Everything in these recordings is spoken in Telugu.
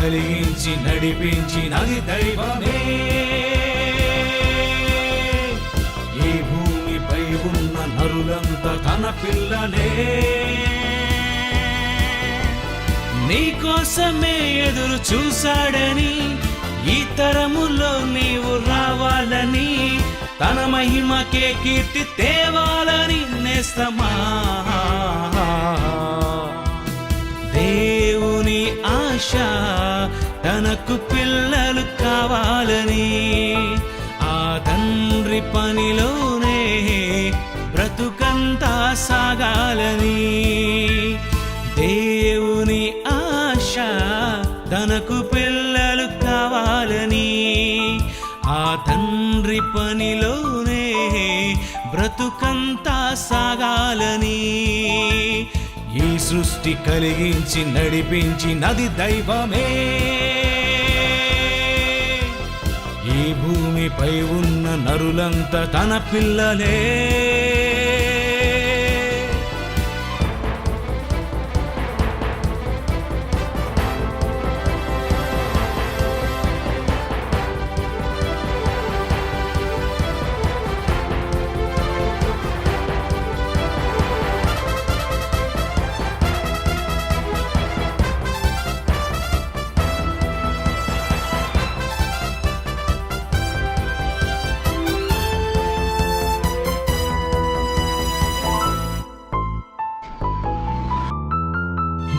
కలిగించి నడిపించినది దైవమే. ఈ భూమిపై ఉన్న నరులంతా తన పిల్లలే. నీకోసమే ఎదురు చూశాడని, ఈ తరములో నీవు రావాలని, తన మహిమకే కీర్తి తేవాలని నేస్తమా. దేవుని ఆశ తనకు పిల్లలు కావాలని, ఆ తండ్రి పనిలోనే బ్రతుకంతా సాగాలని. దేవుని ఆశ తనకు పిల్లలు కావాలని, ఆ తండ్రి పనిలోనే బ్రతుకంతా సాగాలని. ఈ సృష్టి కలిగించి నడిపించినది దైవమే. ఈ భూమిపై ఉన్న నరులంతా తన పిల్లలే.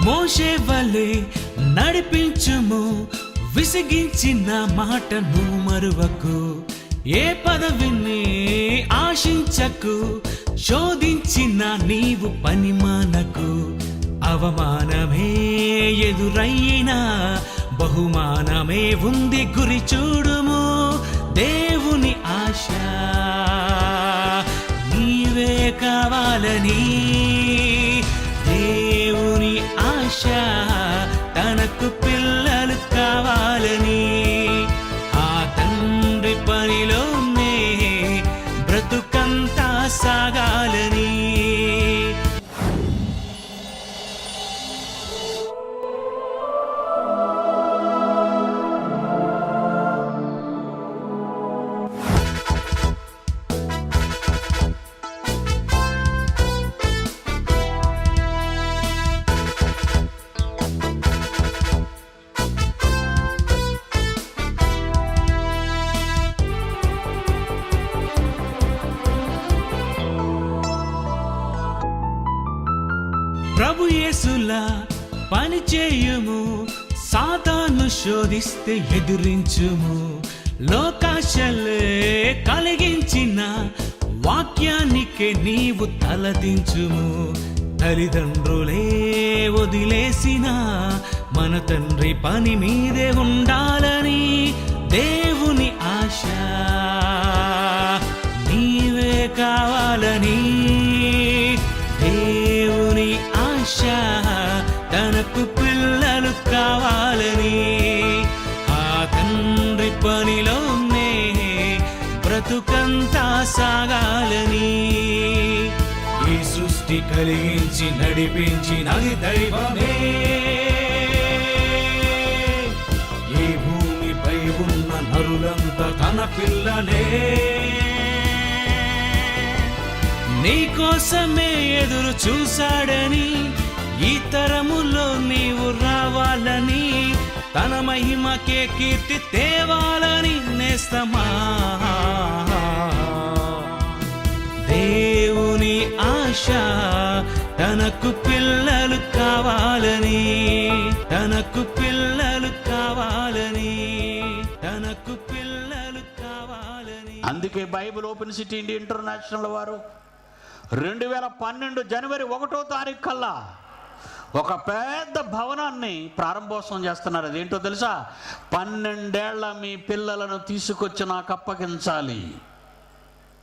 మోషే వలె నడిపించుము, విసిగించిన మాటను మరువకు. ఏ పదవిని ఆశించకు, శోధించిన నీవు పని మానకు. అవమానమే ఎదురయ్యినా బహుమానమే ఉంది, గురి చూడుము. దేవుని ఆశ నీవే కావాలని, దేవుని ఆశ తనకు పిల్లలు కావాలని, ఆ తండ్రి పనిలోనే బ్రతుకంతా సాగాలని. ప్రభు యేసులా పని చేయుము, సాతాను శోధిస్తే ఎదురించుము. లోకాశలే కలిగించిన వాక్యానికే నీవు తలదించుము. తల్లిదండ్రులే వదిలేసిన మన తండ్రి పని మీదే ఉండాలని, దేవుని ఆశ నీవే కావాలని. దేవుని ఆశ తనకు పిల్లలు కావాలని, ఆ తండ్రి పనిలోనే బ్రతుకంతా సాగాలని. ఈ సృష్టి కలిగించి నడిపించినది దైవమే. ఈ భూమిపై ఉన్న నరులంతా తన పిల్లలే. నీకోసమే ఎదురు చూశాడని, ఈ తరములో నీవు రావాలని, తన మహిమకే కీర్తి తేవాలని నేస్తమా. దేవుని ఆశ తనకు పిల్లలు కావాలని, తనకు పిల్లలు కావాలని, తనకు పిల్లలు కావాలని. అందుకే Bible open city India international వారు 2012 జనవరి 1వ తారీఖు కల్లా ఒక పెద్ద భవనాన్ని ప్రారంభోత్సవం చేస్తున్నారు. అదేంటో తెలుసా? 12 ఏళ్ల మీ పిల్లలను తీసుకొచ్చి నాకు అప్పగించాలి,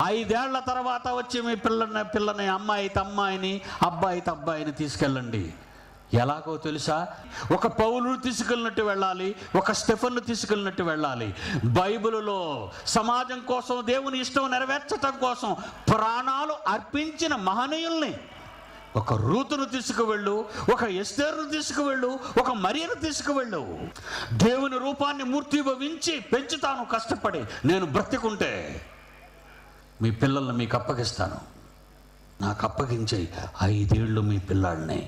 5 ఏళ్ల తర్వాత వచ్చి మీ పిల్లని అమ్మాయిని అబ్బాయిని తీసుకెళ్ళండి. ఎలాగో తెలుసా? ఒక పౌలు తీసుకెళ్ళినట్టు వెళ్ళాలి, ఒక స్టెఫన్ను తీసుకెళ్ళినట్టు వెళ్ళాలి. బైబిలులో సమాజం కోసం, దేవుని ఇష్టం నెరవేర్చటం కోసం ప్రాణాలు అర్పించిన మహనీయుల్ని ఒక రూతును తీసుకువెళ్ళు, ఒక ఎస్తేరును తీసుకువెళ్ళు, ఒక మరియను తీసుకువెళ్ళు. దేవుని రూపాన్ని మూర్తిభవించి పెంచుతాను కష్టపడి. నేను బ్రతికుంటే మీ పిల్లల్ని మీకు అప్పగిస్తాను. నాకు అప్పగించే 5 ఏళ్ళు మీ పిల్లాడిని.